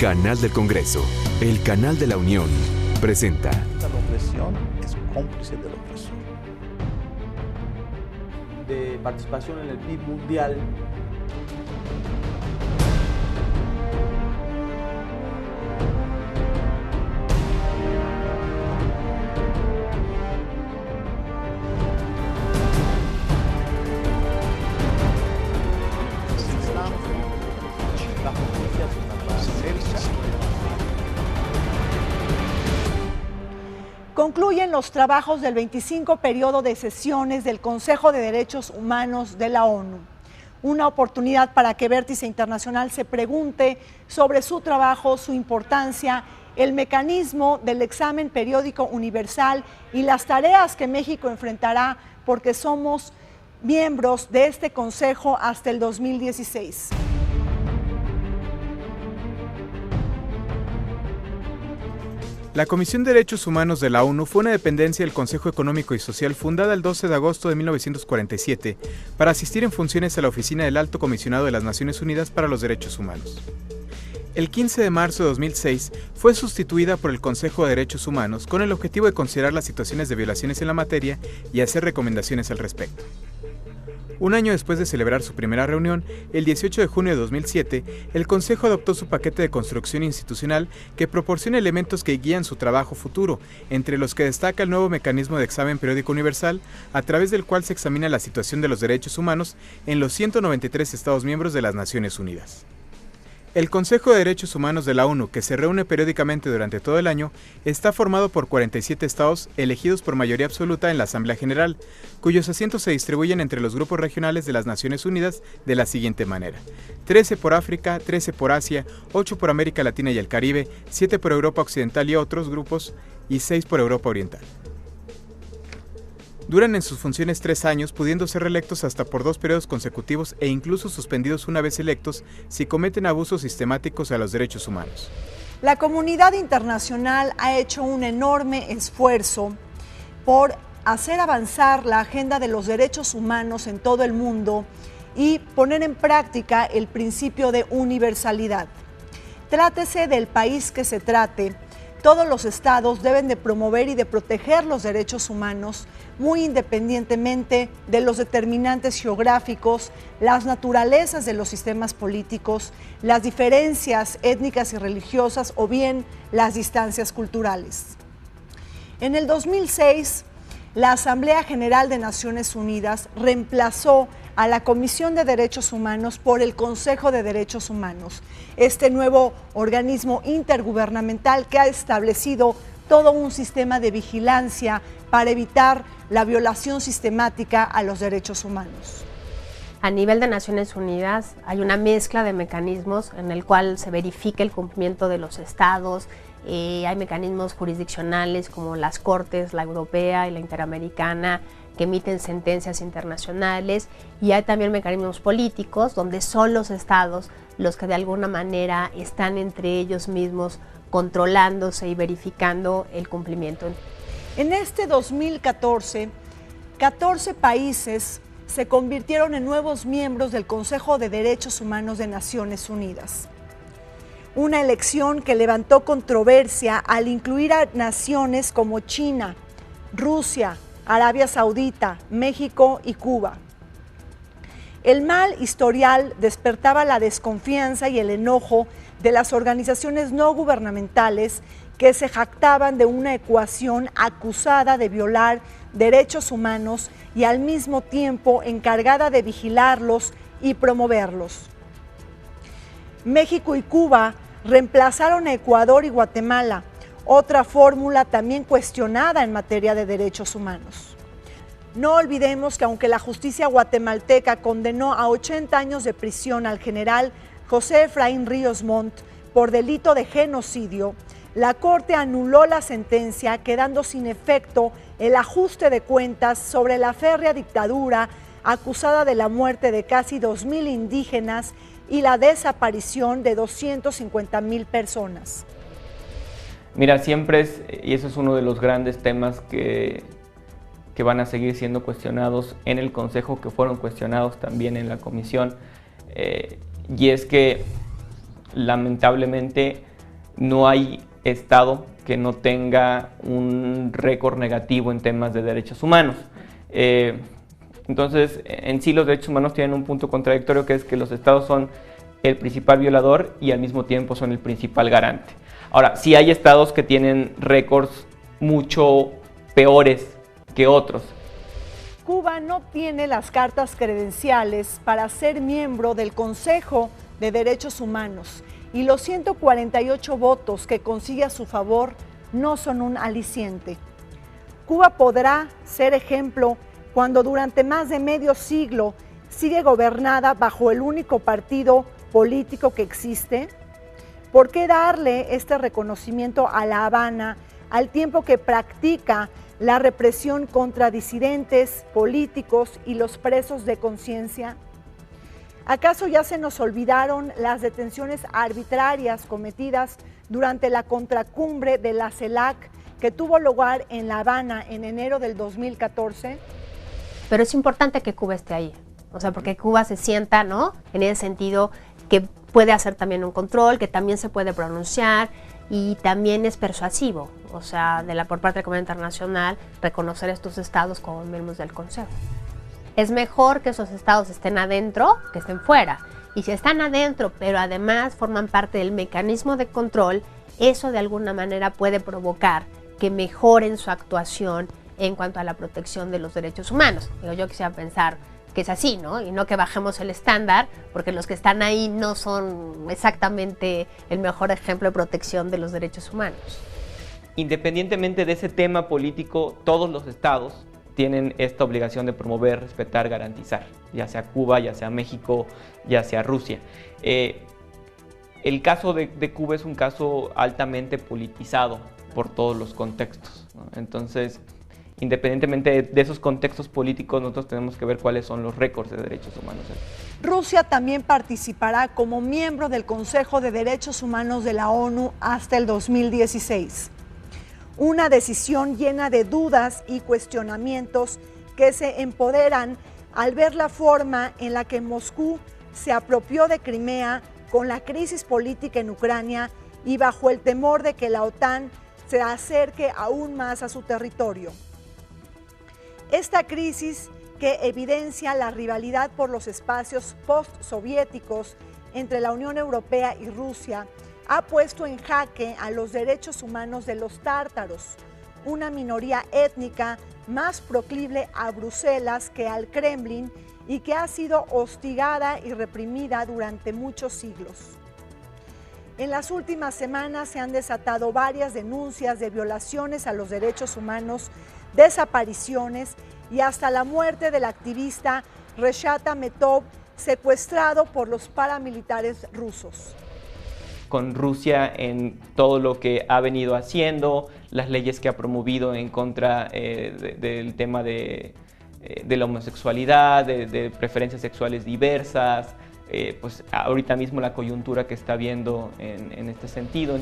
Canal del Congreso, el canal de la Unión, presenta. La opresión es cómplice del opresor. De participación en el PIB mundial. Concluyen los trabajos del 25 periodo de sesiones del Consejo de Derechos Humanos de la ONU. Una oportunidad para que Vértice Internacional se pregunte sobre su trabajo, su importancia, el mecanismo del examen periódico universal y las tareas que México enfrentará porque somos miembros de este Consejo hasta el 2016. La Comisión de Derechos Humanos de la ONU fue una dependencia del Consejo Económico y Social fundada el 12 de agosto de 1947 para asistir en funciones a la Oficina del Alto Comisionado de las Naciones Unidas para los Derechos Humanos. El 15 de marzo de 2006 fue sustituida por el Consejo de Derechos Humanos con el objetivo de considerar las situaciones de violaciones en la materia y hacer recomendaciones al respecto. Un año después de celebrar su primera reunión, el 18 de junio de 2007, el Consejo adoptó su paquete de construcción institucional que proporciona elementos que guían su trabajo futuro, entre los que destaca el nuevo mecanismo de examen periódico universal, a través del cual se examina la situación de los derechos humanos en los 193 Estados miembros de las Naciones Unidas. El Consejo de Derechos Humanos de la ONU, que se reúne periódicamente durante todo el año, está formado por 47 estados elegidos por mayoría absoluta en la Asamblea General, cuyos asientos se distribuyen entre los grupos regionales de las Naciones Unidas de la siguiente manera: 13 por África, 13 por Asia, 8 por América Latina y el Caribe, 7 por Europa Occidental y otros grupos, y 6 por Europa Oriental. Duran en sus funciones 3 años, pudiendo ser reelectos hasta por 2 periodos consecutivos e incluso suspendidos una vez electos si cometen abusos sistemáticos a los derechos humanos. La comunidad internacional ha hecho un enorme esfuerzo por hacer avanzar la agenda de los derechos humanos en todo el mundo y poner en práctica el principio de universalidad. Trátese del país que se trate, todos los estados deben de promover y de proteger los derechos humanos muy independientemente de los determinantes geográficos, las naturalezas de los sistemas políticos, las diferencias étnicas y religiosas o bien las distancias culturales. En el 2006, la Asamblea General de Naciones Unidas reemplazó a la Comisión de Derechos Humanos por el Consejo de Derechos Humanos, este nuevo organismo intergubernamental que ha establecido todo un sistema de vigilancia para evitar la violación sistemática a los derechos humanos. A nivel de Naciones Unidas hay una mezcla de mecanismos en el cual se verifica el cumplimiento de los estados. Hay mecanismos jurisdiccionales como las Cortes, la Europea y la Interamericana, que emiten sentencias internacionales, y hay también mecanismos políticos donde son los estados los que de alguna manera están entre ellos mismos controlándose y verificando el cumplimiento. En este 2014, 14 países se convirtieron en nuevos miembros del Consejo de Derechos Humanos de Naciones Unidas. Una elección que levantó controversia al incluir a naciones como China, Rusia, Arabia Saudita, México y Cuba. El mal historial despertaba la desconfianza y el enojo de las organizaciones no gubernamentales que se jactaban de una ecuación acusada de violar derechos humanos y al mismo tiempo encargada de vigilarlos y promoverlos. México y Cuba reemplazaron a Ecuador y Guatemala, otra fórmula también cuestionada en materia de derechos humanos. No olvidemos que aunque la justicia guatemalteca condenó a 80 años de prisión al general José Efraín Ríos Montt por delito de genocidio, la Corte anuló la sentencia, quedando sin efecto el ajuste de cuentas sobre la férrea dictadura acusada de la muerte de casi 2,000 indígenas y la desaparición de 250,000 personas. Mira, siempre es, y eso es uno de los grandes temas que van a seguir siendo cuestionados en el Consejo, que fueron cuestionados también en la Comisión, y es que lamentablemente no hay estado que no tenga un récord negativo en temas de derechos humanos. Entonces, en sí los derechos humanos tienen un punto contradictorio, que es que los estados son el principal violador y al mismo tiempo son el principal garante. Ahora, sí hay estados que tienen récords mucho peores que otros. Cuba no tiene las cartas credenciales para ser miembro del Consejo de Derechos Humanos y los 148 votos que consigue a su favor no son un aliciente. Cuba podrá ser ejemplo cuando durante más de medio siglo sigue gobernada bajo el único partido político que existe. ¿Por qué darle este reconocimiento a La Habana al tiempo que practica la represión contra disidentes, políticos y los presos de conciencia? ¿Acaso ya se nos olvidaron las detenciones arbitrarias cometidas durante la contracumbre de la CELAC que tuvo lugar en La Habana en enero del 2014? Pero es importante que Cuba esté ahí, o sea, porque Cuba se sienta, ¿no?, en ese sentido que puede hacer también un control, que también se puede pronunciar y también es persuasivo, o sea, por parte de la comunidad internacional, reconocer a estos estados como miembros del Consejo. Es mejor que esos estados estén adentro que estén fuera. Y si están adentro, pero además forman parte del mecanismo de control, eso de alguna manera puede provocar que mejoren su actuación en cuanto a la protección de los derechos humanos. Yo quisiera pensar que es así, ¿no? Y no que bajemos el estándar, porque los que están ahí no son exactamente el mejor ejemplo de protección de los derechos humanos. Independientemente de ese tema político, todos los estados tienen esta obligación de promover, respetar, garantizar, ya sea Cuba, ya sea México, ya sea Rusia. El caso de Cuba es un caso altamente politizado por todos los contextos, ¿no? Entonces, independientemente de esos contextos políticos, nosotros tenemos que ver cuáles son los récords de derechos humanos. Rusia también participará como miembro del Consejo de Derechos Humanos de la ONU hasta el 2016. Una decisión llena de dudas y cuestionamientos que se empoderan al ver la forma en la que Moscú se apropió de Crimea con la crisis política en Ucrania y bajo el temor de que la OTAN se acerque aún más a su territorio. Esta crisis, que evidencia la rivalidad por los espacios postsoviéticos entre la Unión Europea y Rusia, ha puesto en jaque a los derechos humanos de los tártaros, una minoría étnica más proclive a Bruselas que al Kremlin y que ha sido hostigada y reprimida durante muchos siglos. En las últimas semanas se han desatado varias denuncias de violaciones a los derechos humanos, desapariciones y hasta la muerte del activista Reshat Ametov, secuestrado por los paramilitares rusos. Con Rusia en todo lo que ha venido haciendo, las leyes que ha promovido en contra del tema de la homosexualidad, de preferencias sexuales diversas, pues ahorita mismo la coyuntura que está viendo en este sentido.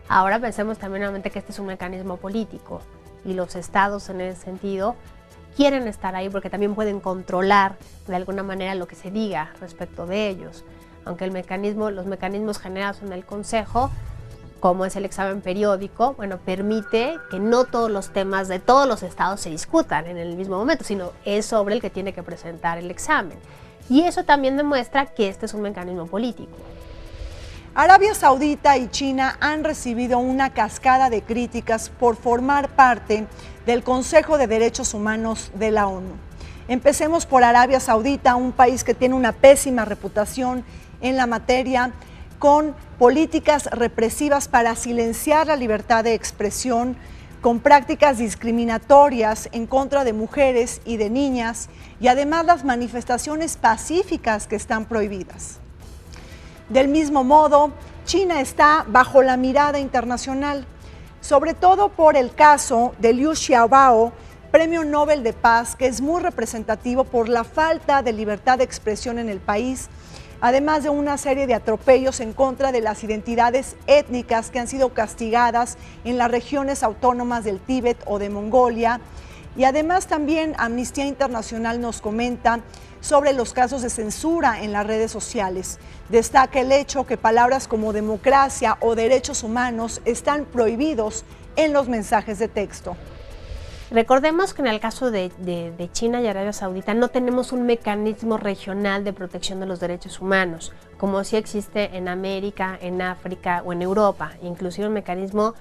Ahora pensemos también nuevamente que este es un mecanismo político y los estados en ese sentido quieren estar ahí porque también pueden controlar de alguna manera lo que se diga respecto de ellos. Aunque los mecanismos generados en el Consejo, como es el examen periódico, bueno, permite que no todos los temas de todos los estados se discutan en el mismo momento, sino es sobre el que tiene que presentar el examen. Y eso también demuestra que este es un mecanismo político. Arabia Saudita y China han recibido una cascada de críticas por formar parte del Consejo de Derechos Humanos de la ONU. Empecemos por Arabia Saudita, un país que tiene una pésima reputación en la materia, con políticas represivas para silenciar la libertad de expresión, con prácticas discriminatorias en contra de mujeres y de niñas, y además las manifestaciones pacíficas que están prohibidas. Del mismo modo, China está bajo la mirada internacional, sobre todo por el caso de Liu Xiaobao, Premio Nobel de Paz, que es muy representativo por la falta de libertad de expresión en el país, además de una serie de atropellos en contra de las identidades étnicas que han sido castigadas en las regiones autónomas del Tíbet o de Mongolia. Y además también Amnistía Internacional nos comenta sobre los casos de censura en las redes sociales. Destaca el hecho que palabras como democracia o derechos humanos están prohibidos en los mensajes de texto. Recordemos que en el caso de China y Arabia Saudita no tenemos un mecanismo regional de protección de los derechos humanos, como sí existe en América, en África o en Europa, inclusive un mecanismo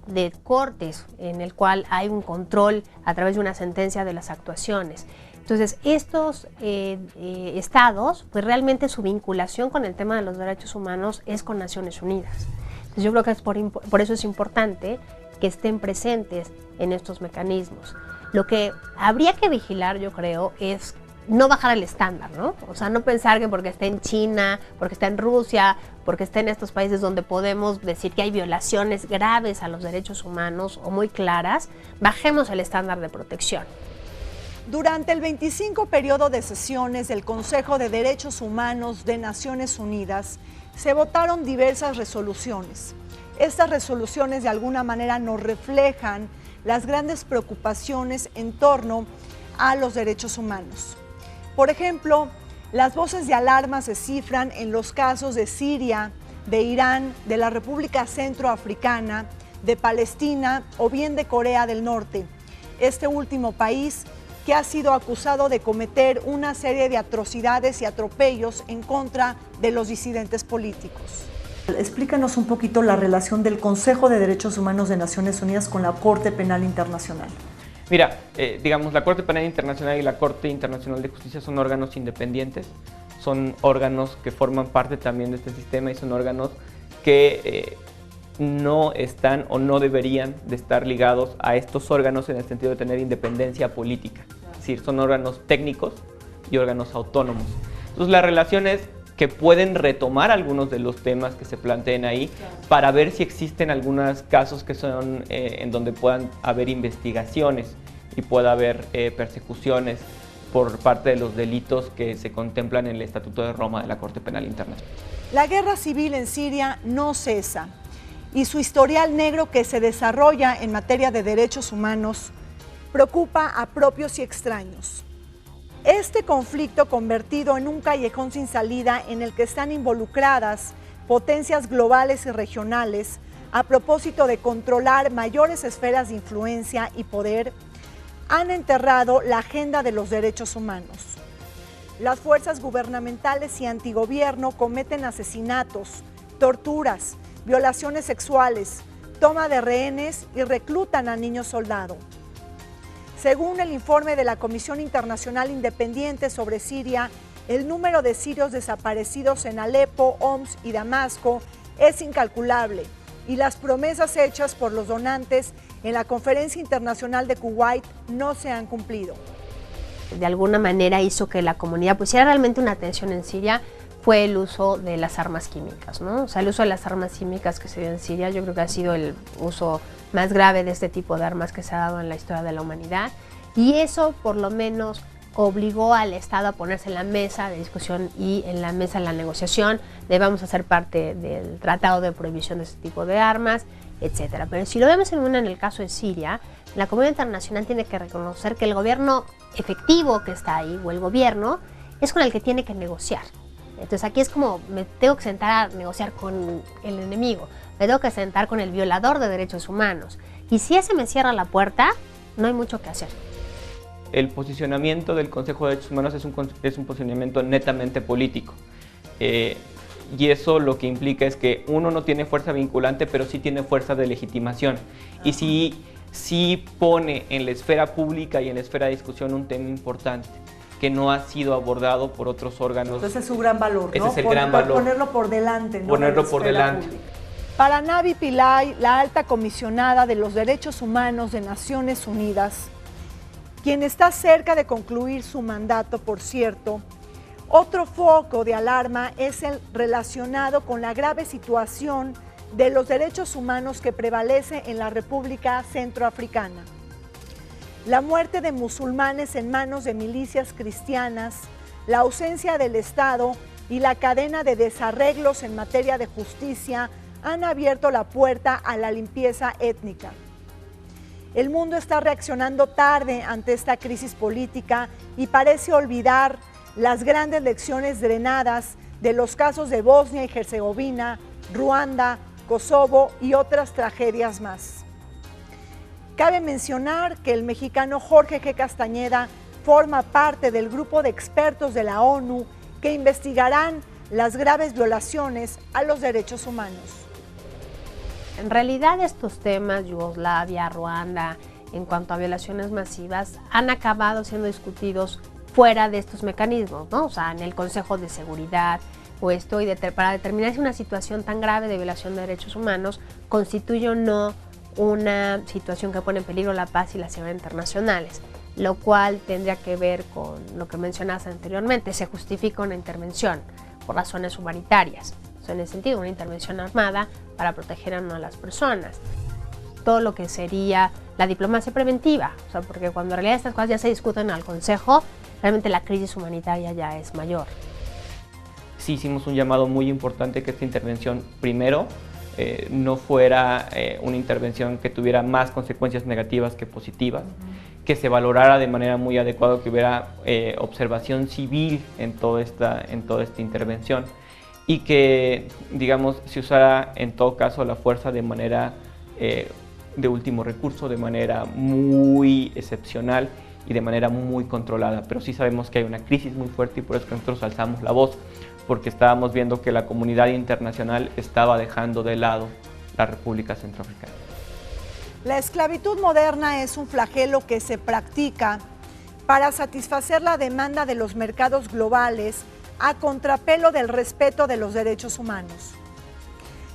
de cortes en el cual hay un control a través de una sentencia de las actuaciones. Entonces, estos estados, pues realmente su vinculación con el tema de los derechos humanos es con Naciones Unidas. Entonces, yo creo que por eso es importante que estén presentes en estos mecanismos. Lo que habría que vigilar, yo creo, es no bajar el estándar, ¿no? O sea, no pensar que porque está en China, porque está en Rusia, porque está en estos países donde podemos decir que hay violaciones graves a los derechos humanos o muy claras, bajemos el estándar de protección. Durante el 25 periodo de sesiones del Consejo de Derechos Humanos de Naciones Unidas, se votaron diversas resoluciones. Estas resoluciones de alguna manera nos reflejan las grandes preocupaciones en torno a los derechos humanos. Por ejemplo, las voces de alarma se cifran en los casos de Siria, de Irán, de la República Centroafricana, de Palestina o bien de Corea del Norte. Este último país que ha sido acusado de cometer una serie de atrocidades y atropellos en contra de los disidentes políticos. Explícanos un poquito la relación del Consejo de Derechos Humanos de Naciones Unidas con la Corte Penal Internacional. Mira, digamos, la Corte Penal Internacional y la Corte Internacional de Justicia son órganos independientes, son órganos que forman parte también de este sistema y son órganos que no están o no deberían de estar ligados a estos órganos en el sentido de tener independencia política. Es decir, son órganos técnicos y órganos autónomos. Entonces, las relaciones que pueden retomar algunos de los temas que se planteen ahí para ver si existen algunos casos que son en donde puedan haber investigaciones y pueda haber persecuciones por parte de los delitos que se contemplan en el Estatuto de Roma de la Corte Penal Internacional. La guerra civil en Siria no cesa y su historial negro que se desarrolla en materia de derechos humanos preocupa a propios y extraños. Este conflicto convertido en un callejón sin salida en el que están involucradas potencias globales y regionales a propósito de controlar mayores esferas de influencia y poder, han enterrado la agenda de los derechos humanos. Las fuerzas gubernamentales y antigobierno cometen asesinatos, torturas, violaciones sexuales, toma de rehenes y reclutan a niños soldado. Según el informe de la Comisión Internacional Independiente sobre Siria, el número de sirios desaparecidos en Alepo, Homs y Damasco es incalculable y las promesas hechas por los donantes en la Conferencia Internacional de Kuwait no se han cumplido. De alguna manera hizo que la comunidad pusiera realmente una atención en Siria fue el uso de las armas químicas, ¿no? O sea, el uso de las armas químicas que se dio en Siria, yo creo que ha sido el uso más grave de este tipo de armas que se ha dado en la historia de la humanidad, y eso por lo menos obligó al Estado a ponerse en la mesa de discusión y en la mesa de la negociación de vamos a ser parte del tratado de prohibición de este tipo de armas, etcétera. Pero si lo vemos en el caso de Siria, la comunidad internacional tiene que reconocer que el gobierno efectivo que está ahí, o el gobierno, es con el que tiene que negociar. Entonces aquí es como me tengo que sentar a negociar con el enemigo, me tengo que sentar con el violador de derechos humanos. Y si ese me cierra la puerta, no hay mucho que hacer. El posicionamiento del Consejo de Derechos Humanos es un posicionamiento netamente político. Y eso lo que implica es que uno no tiene fuerza vinculante, pero sí tiene fuerza de legitimación. Y sí pone en la esfera pública y en la esfera de discusión un tema importante que no ha sido abordado por otros órganos. Entonces es su gran valor, ¿no? Ese es el gran valor. Ponerlo por delante, ¿no? Ponerlo por delante. Pública. Para Navi Pillay, la alta comisionada de los Derechos Humanos de Naciones Unidas, quien está cerca de concluir su mandato, por cierto, otro foco de alarma es el relacionado con la grave situación de los derechos humanos que prevalece en la República Centroafricana. La muerte de musulmanes en manos de milicias cristianas, la ausencia del Estado y la cadena de desarreglos en materia de justicia han abierto la puerta a la limpieza étnica. El mundo está reaccionando tarde ante esta crisis política y parece olvidar las grandes lecciones drenadas de los casos de Bosnia y Herzegovina, Ruanda, Kosovo y otras tragedias más. Cabe mencionar que el mexicano Jorge G. Castañeda forma parte del grupo de expertos de la ONU que investigarán las graves violaciones a los derechos humanos. En realidad estos temas, Yugoslavia, Ruanda, en cuanto a violaciones masivas, han acabado siendo discutidos fuera de estos mecanismos, ¿no? O sea, en el Consejo de Seguridad o esto, y para determinar si una situación tan grave de violación de derechos humanos constituye o no una situación que pone en peligro la paz y la seguridad internacionales, lo cual tendría que ver con lo que mencionaste anteriormente. Se justifica una intervención por razones humanitarias, o sea, en el sentido de una intervención armada para proteger a las personas. Todo lo que sería la diplomacia preventiva, o sea, porque cuando en realidad estas cosas ya se discuten al Consejo, realmente la crisis humanitaria ya es mayor. Sí hicimos un llamado muy importante que esta intervención primero no fuera una intervención que tuviera más consecuencias negativas que positivas, que se valorara de manera muy adecuada, que hubiera observación civil en toda esta intervención y que, digamos, se usara en todo caso la fuerza de manera de último recurso, de manera muy excepcional y de manera muy controlada. Pero sí sabemos que hay una crisis muy fuerte y por eso que nosotros alzamos la voz, porque estábamos viendo que la comunidad internacional estaba dejando de lado la República Centroafricana. La esclavitud moderna es un flagelo que se practica para satisfacer la demanda de los mercados globales a contrapelo del respeto de los derechos humanos.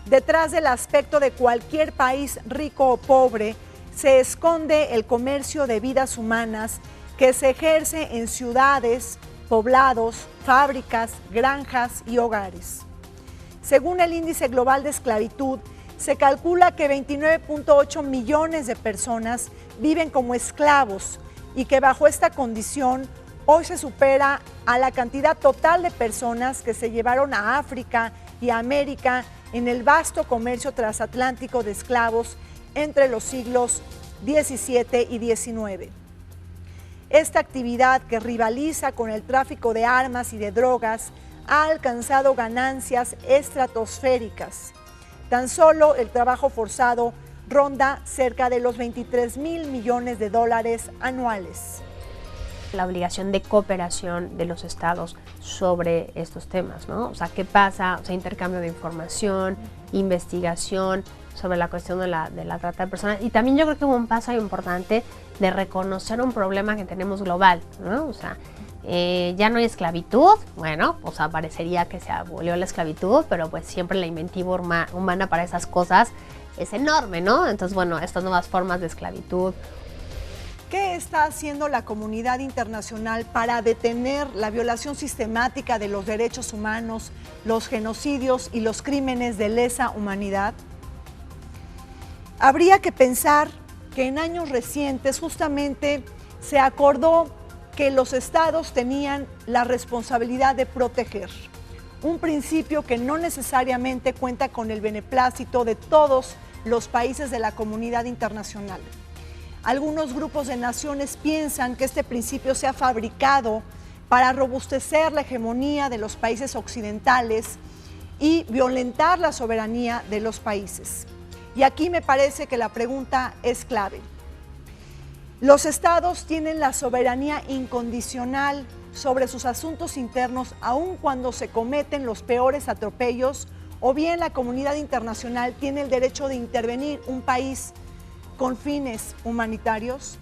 Detrás del aspecto de cualquier país rico o pobre se esconde el comercio de vidas humanas que se ejerce en ciudades, poblados, fábricas, granjas y hogares. Según el Índice Global de Esclavitud, se calcula que 29.8 millones de personas viven como esclavos y que bajo esta condición hoy se supera a la cantidad total de personas que se llevaron a África y a América en el vasto comercio transatlántico de esclavos entre los siglos XVII y XIX. Esta actividad, que rivaliza con el tráfico de armas y de drogas, ha alcanzado ganancias estratosféricas. Tan solo el trabajo forzado ronda cerca de los 23,000 millones de dólares anuales. La obligación de cooperación de los estados sobre estos temas, ¿no? O sea, ¿qué pasa? O sea, intercambio de información, investigación sobre la cuestión de la trata de personas. Y también yo creo que hubo un paso importante de reconocer un problema que tenemos global, ¿no? O sea, ya no hay esclavitud, bueno, o sea, parecería que se abolió la esclavitud, pero pues siempre la inventiva humana para esas cosas es enorme, ¿no? Entonces, bueno, estas nuevas formas de esclavitud. ¿Qué está haciendo la comunidad internacional para detener la violación sistemática de los derechos humanos, los genocidios y los crímenes de lesa humanidad? Habría que pensar que en años recientes justamente se acordó que los estados tenían la responsabilidad de proteger, un principio que no necesariamente cuenta con el beneplácito de todos los países de la comunidad internacional. Algunos grupos de naciones piensan que este principio se ha fabricado para robustecer la hegemonía de los países occidentales y violentar la soberanía de los países. Y aquí me parece que la pregunta es clave. Los estados tienen la soberanía incondicional sobre sus asuntos internos, aun cuando se cometen los peores atropellos, o bien la comunidad internacional tiene el derecho de intervenir un país con fines humanitarios.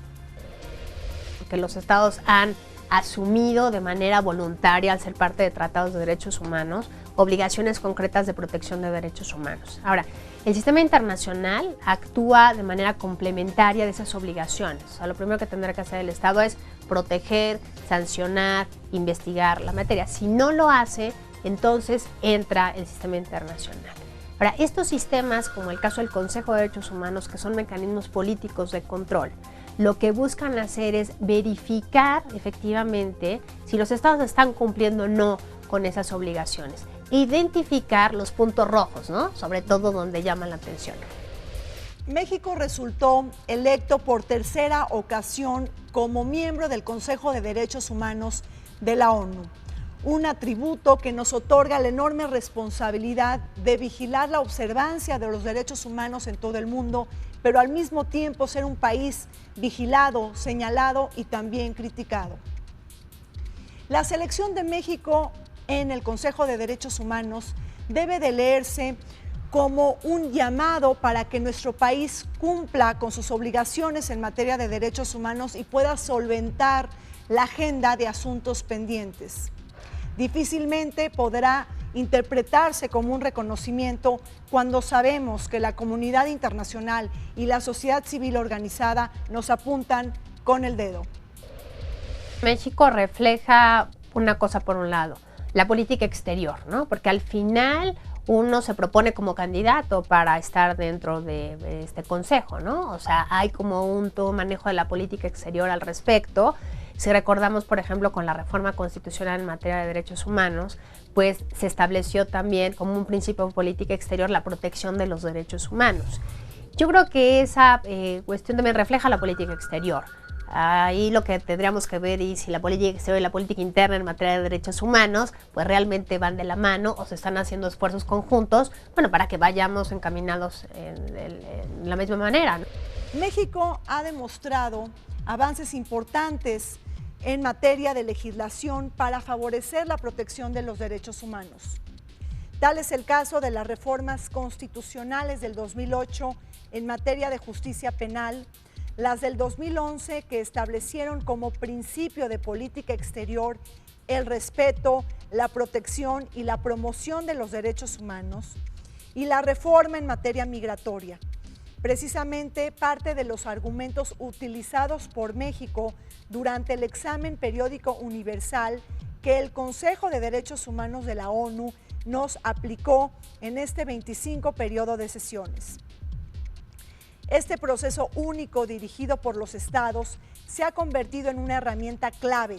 Que los estados han asumido de manera voluntaria, al ser parte de tratados de derechos humanos, obligaciones concretas de protección de derechos humanos. Ahora, el sistema internacional actúa de manera complementaria de esas obligaciones. O sea, lo primero que tendrá que hacer el Estado es proteger, sancionar, investigar la materia. Si no lo hace, entonces entra el sistema internacional. Ahora, estos sistemas, como el caso del Consejo de Derechos Humanos, que son mecanismos políticos de control, lo que buscan hacer es verificar efectivamente si los estados están cumpliendo o no con esas obligaciones. Identificar los puntos rojos, ¿no? Sobre todo donde llaman la atención. México resultó electo por tercera ocasión como miembro del Consejo de Derechos Humanos de la ONU. un atributo que nos otorga la enorme responsabilidad de vigilar la observancia de los derechos humanos en todo el mundo, pero al mismo tiempo ser un país vigilado, señalado y también criticado. La selección de México en el Consejo de Derechos Humanos debe de leerse como un llamado para que nuestro país cumpla con sus obligaciones en materia de derechos humanos y pueda solventar la agenda de asuntos pendientes. Difícilmente podrá interpretarse como un reconocimiento cuando sabemos que la comunidad internacional y la sociedad civil organizada nos apuntan con el dedo. México refleja una cosa por un lado, la política exterior, ¿no? Porque al final uno se propone como candidato para estar dentro de este consejo, ¿no? O sea, hay como todo manejo de la política exterior al respecto. Si recordamos, por ejemplo, con la reforma constitucional en materia de derechos humanos, pues se estableció también como un principio de política exterior la protección de los derechos humanos. Yo creo que esa cuestión también refleja la política exterior. Ahí lo que tendríamos que ver es si la política exterior y la política interna en materia de derechos humanos pues realmente van de la mano o se están haciendo esfuerzos conjuntos, bueno, para que vayamos encaminados en la misma manera, ¿no? México ha demostrado avances importantes en materia de legislación para favorecer la protección de los derechos humanos. Tal es el caso de las reformas constitucionales del 2008 en materia de justicia penal, las del 2011 que establecieron como principio de política exterior el respeto, la protección y la promoción de los derechos humanos, y la reforma en materia migratoria. Precisamente parte de los argumentos utilizados por México durante el examen periódico universal que el Consejo de Derechos Humanos de la ONU nos aplicó en este 25 periodo de sesiones. Este proceso único dirigido por los estados se ha convertido en una herramienta clave,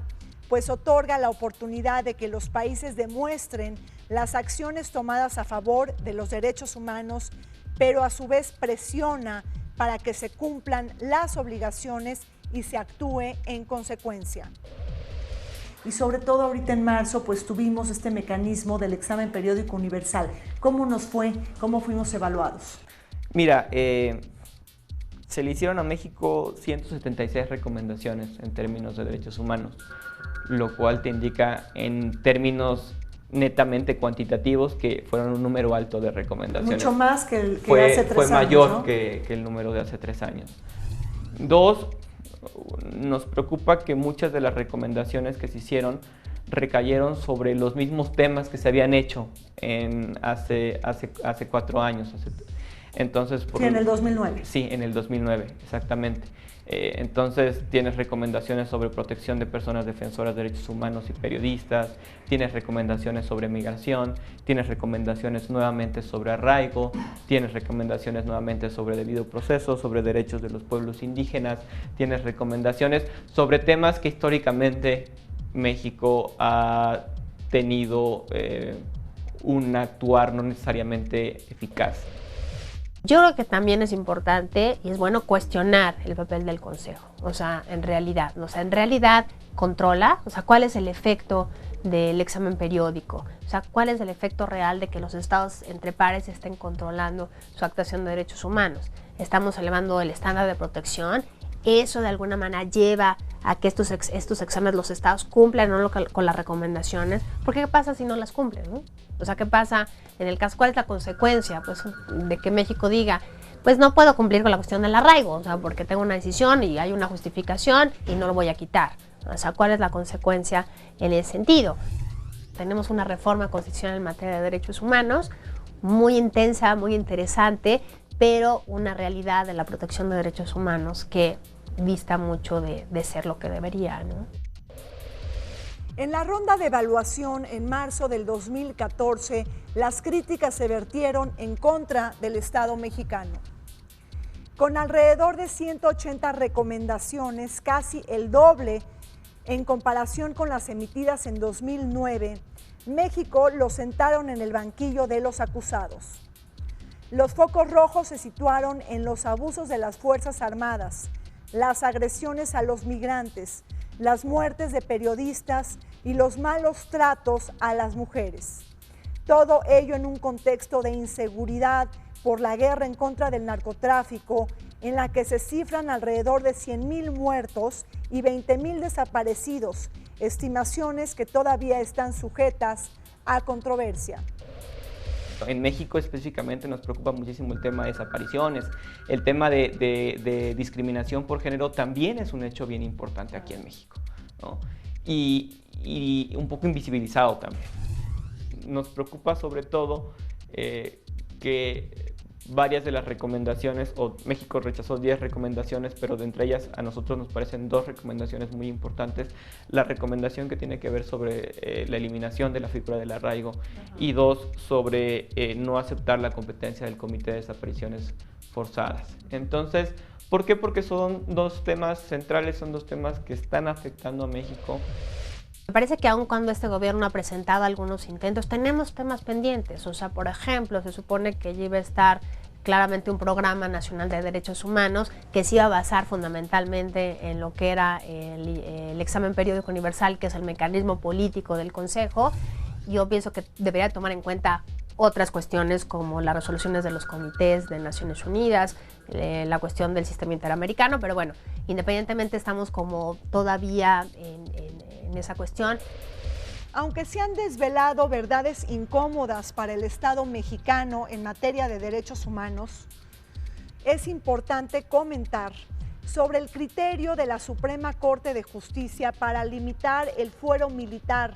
pues otorga la oportunidad de que los países demuestren las acciones tomadas a favor de los derechos humanos, pero a su vez presiona para que se cumplan las obligaciones y se actúe en consecuencia. Y sobre todo ahorita en marzo, pues tuvimos este mecanismo del examen periódico universal. ¿Cómo nos fue? ¿Cómo fuimos evaluados? Mira, se le hicieron a México 176 recomendaciones en términos de derechos humanos, lo cual te indica en términos netamente cuantitativos que fueron un número alto de recomendaciones. Mucho más que hace 3 años, fue mayor, ¿no? que el número de hace 3 años. 2, nos preocupa que muchas de las recomendaciones que se hicieron recayeron sobre los mismos temas que se habían hecho hace 4 años. Entonces, sí, en el 2009. Sí, en el 2009, exactamente. Entonces tienes recomendaciones sobre protección de personas defensoras de derechos humanos y periodistas, tienes recomendaciones sobre migración, tienes recomendaciones nuevamente sobre arraigo, tienes recomendaciones nuevamente sobre debido proceso, sobre derechos de los pueblos indígenas, tienes recomendaciones sobre temas que históricamente México ha tenido un actuar no necesariamente eficaz. Yo creo que también es importante y es bueno cuestionar el papel del Consejo, o sea, en realidad controla, o sea, cuál es el efecto del examen periódico, o sea, cuál es el efecto real de que los estados entre pares estén controlando su actuación de derechos humanos. Estamos elevando el estándar de protección, eso de alguna manera lleva a que estos exámenes los estados cumplan o no con las recomendaciones, porque ¿qué pasa si no las cumplen, no? O sea, ¿qué pasa en el caso? ¿Cuál es la consecuencia pues, de que México diga, pues no puedo cumplir con la cuestión del arraigo, o sea, porque tengo una decisión y hay una justificación y no lo voy a quitar? O sea, ¿cuál es la consecuencia en ese sentido? Tenemos una reforma constitucional en materia de derechos humanos muy intensa, muy interesante, pero una realidad de la protección de derechos humanos que dista mucho de ser lo que debería, ¿no? En la ronda de evaluación en marzo del 2014, las críticas se vertieron en contra del Estado mexicano. Con alrededor de 180 recomendaciones, casi el doble en comparación con las emitidas en 2009, México lo sentaron en el banquillo de los acusados. Los focos rojos se situaron en los abusos de las Fuerzas Armadas, las agresiones a los migrantes, las muertes de periodistas y los malos tratos a las mujeres. Todo ello en un contexto de inseguridad por la guerra en contra del narcotráfico, en la que se cifran alrededor de 100,000 muertos y 20,000 desaparecidos, estimaciones que todavía están sujetas a controversia. En México específicamente nos preocupa muchísimo el tema de desapariciones. El tema de discriminación por género también es un hecho bien importante aquí en México, ¿no? Y un poco invisibilizado también. Nos preocupa sobre todo que varias de las recomendaciones, o México rechazó 10 recomendaciones, pero de entre ellas a nosotros nos parecen 2 recomendaciones muy importantes. La recomendación que tiene que ver sobre la eliminación de la figura del arraigo y 2 sobre no aceptar la competencia del Comité de Desapariciones Forzadas. Entonces, ¿por qué? Porque son 2 temas centrales, son 2 temas que están afectando a México. Me parece que aun cuando este gobierno ha presentado algunos intentos, tenemos temas pendientes. O sea, por ejemplo, se supone que ya iba a estar claramente un programa nacional de derechos humanos que se iba a basar fundamentalmente en lo que era el examen periódico universal, que es el mecanismo político del Consejo. Yo pienso que debería tomar en cuenta otras cuestiones como las resoluciones de los comités de Naciones Unidas, la cuestión del sistema interamericano, pero bueno, independientemente estamos como todavía en esa cuestión. Aunque se han desvelado verdades incómodas para el Estado mexicano en materia de derechos humanos, es importante comentar sobre el criterio de la Suprema Corte de Justicia para limitar el fuero militar,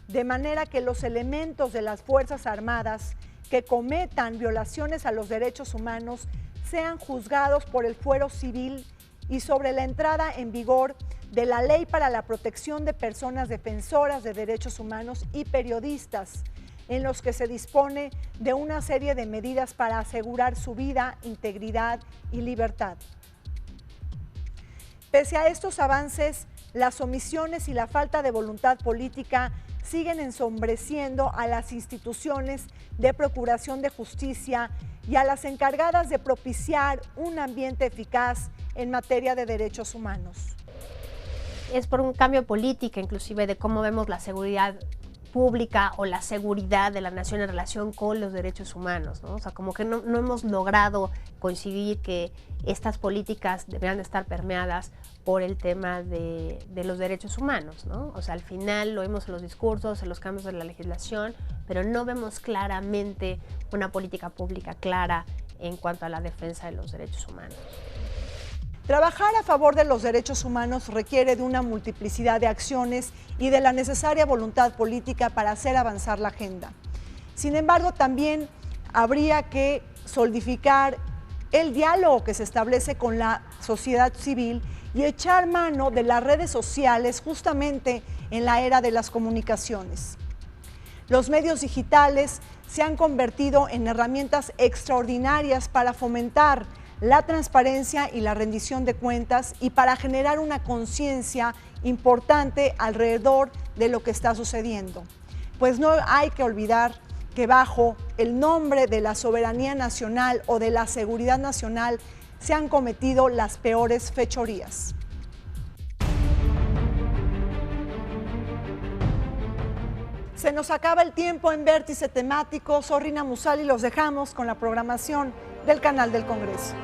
de manera que los elementos de las Fuerzas Armadas que cometan violaciones a los derechos humanos sean juzgados por el fuero civil, y sobre la entrada en vigor de la Ley para la Protección de Personas Defensoras de Derechos Humanos y Periodistas, en los que se dispone de una serie de medidas para asegurar su vida, integridad y libertad. Pese a estos avances, las omisiones y la falta de voluntad política siguen ensombreciendo a las instituciones de procuración de justicia y a las encargadas de propiciar un ambiente eficaz en materia de derechos humanos. Es por un cambio de política, inclusive de cómo vemos la seguridad pública o la seguridad de la nación en relación con los derechos humanos, ¿no? O sea, como que no hemos logrado coincidir que estas políticas deberían de estar permeadas por el tema de los derechos humanos, ¿no? O sea, al final lo vemos en los discursos, en los cambios de la legislación, pero no vemos claramente una política pública clara en cuanto a la defensa de los derechos humanos. Trabajar a favor de los derechos humanos requiere de una multiplicidad de acciones y de la necesaria voluntad política para hacer avanzar la agenda. Sin embargo, también habría que solidificar el diálogo que se establece con la sociedad civil y echar mano de las redes sociales justamente en la era de las comunicaciones. Los medios digitales se han convertido en herramientas extraordinarias para fomentar la transparencia y la rendición de cuentas y para generar una conciencia importante alrededor de lo que está sucediendo. Pues no hay que olvidar que bajo el nombre de la soberanía nacional o de la seguridad nacional se han cometido las peores fechorías. Se nos acaba el tiempo en Vértice Temático. Soy Rina Musali y los dejamos con la programación del canal del Congreso.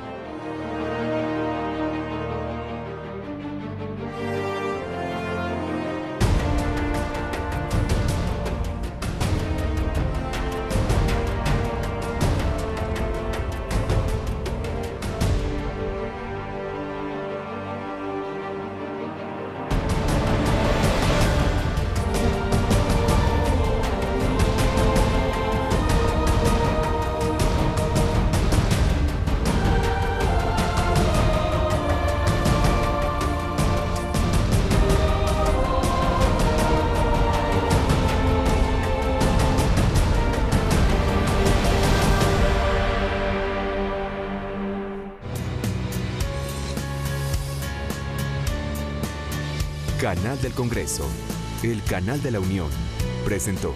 Canal del Congreso, el canal de la Unión, presentó.